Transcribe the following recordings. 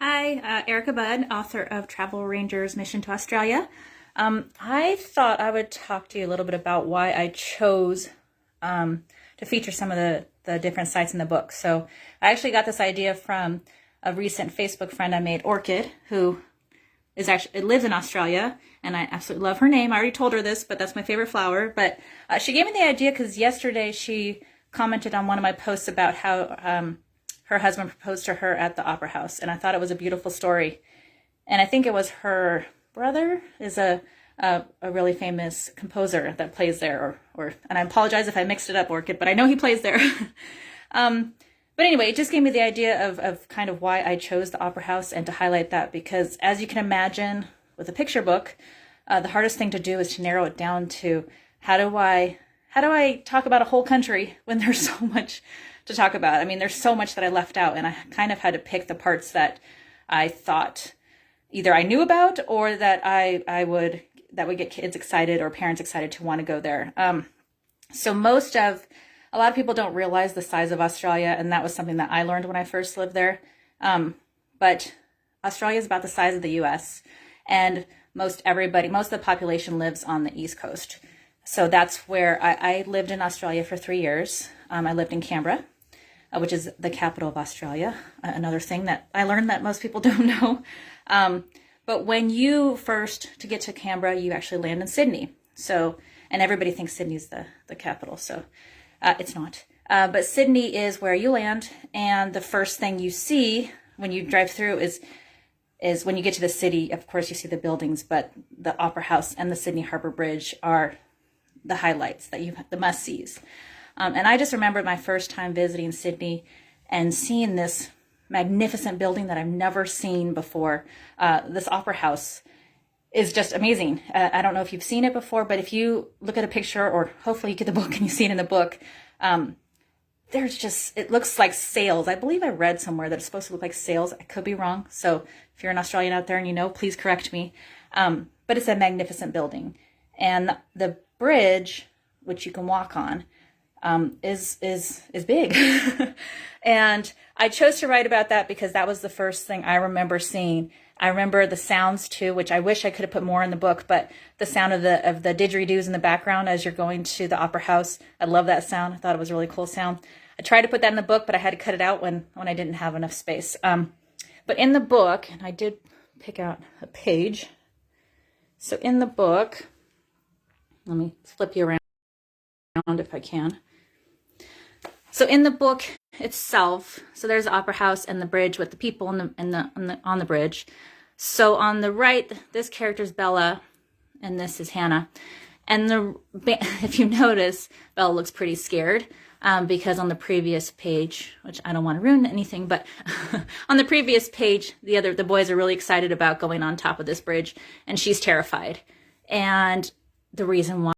Hi, Erika Bud, author of Travel Ranger's Mission to Australia. I thought I would talk to you a little bit about why I chose to feature some of the different sites in the book. So I actually got this idea from a recent Facebook friend I made, Orchid, who lives in Australia, and I absolutely love her name. I already told her this, but that's my favorite flower. But she gave me the idea because yesterday she commented on one of my posts about how her husband proposed to her at the Opera House, and I thought it was a beautiful story. And I think it was her brother is a really famous composer that plays there, and I apologize if I mixed it up, Orchid, but I know he plays there. But anyway, it just gave me the idea of kind of why I chose the Opera House and to highlight that, because as you can imagine with a picture book, the hardest thing to do is to narrow it down to how do I talk about a whole country when there's so much to talk about. I mean, there's so much that I left out, and I kind of had to pick the parts that I thought either I knew about or that that would get kids excited or parents excited to want to go there. So a lot of people don't realize the size of Australia, and that was something that I learned when I first lived there. But Australia is about the size of the US, and most of the population lives on the East Coast. So that's where I lived in Australia for 3 years. I lived in Canberra, which is the capital of Australia. Another thing that I learned that most people don't know. But when to get to Canberra, you actually land in Sydney. And everybody thinks Sydney's the capital, so it's not. But Sydney is where you land, and the first thing you see when you drive through is when you get to the city. Of course, you see the buildings, but the Opera House and the Sydney Harbour Bridge are the highlights the must-sees. And I just remember my first time visiting Sydney and seeing this magnificent building that I've never seen before. This Opera House is just amazing. I don't know if you've seen it before, but if you look at a picture, or hopefully you get the book and you see it in the book, it looks like sails. I believe I read somewhere that it's supposed to look like sails. I could be wrong. So if you're an Australian out there and you know, please correct me. But it's a magnificent building. And the bridge, which you can walk on, is big. And I chose to write about that because that was the first thing I remember seeing. I remember the sounds too, which I wish I could have put more in the book, but the sound of the didgeridoos in the background as you're going to the Opera House. I love that sound. I thought it was a really cool sound. I tried to put that in the book, but I had to cut it out when I didn't have enough space. But in the book, and I did pick out a page. So in the book, let me flip you around if I can. So in the book itself, so there's the Opera House and the bridge with the people on the bridge. So on the right, this character's Bella, and this is Hannah. And if you notice, Bella looks pretty scared because on the previous page, which I don't want to ruin anything, but on the previous page, the boys are really excited about going on top of this bridge, and she's terrified. And the reason why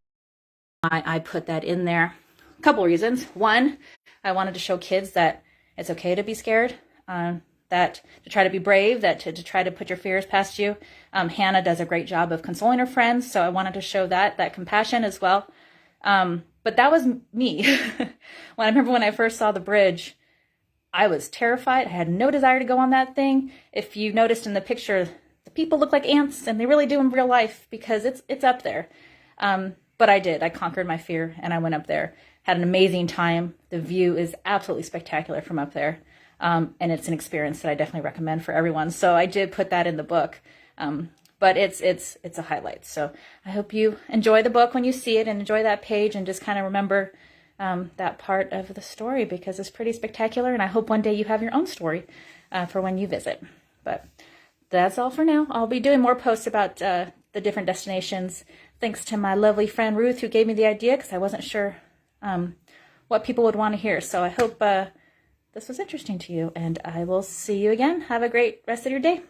I put that in there, a couple reasons. One, I wanted to show kids that it's okay to be scared, that to try to be brave, that to try to put your fears past you. Hannah does a great job of consoling her friends, so I wanted to show that compassion as well. But that was me. I remember when I first saw the bridge, I was terrified. I had no desire to go on that thing. If you noticed in the picture, the people look like ants, and they really do in real life because it's up there. But I did. I conquered my fear, and I went up there. Had an amazing time. The view is absolutely spectacular from up there. And it's an experience that I definitely recommend for everyone. So I did put that in the book. But it's a highlight. So I hope you enjoy the book when you see it and enjoy that page and just kind of remember that part of the story because it's pretty spectacular. And I hope one day you have your own story for when you visit. But that's all for now. I'll be doing more posts about the different destinations. Thanks to my lovely friend Ruth who gave me the idea because I wasn't sure what people would want to hear. So I hope this was interesting to you, and I will see you again. Have a great rest of your day.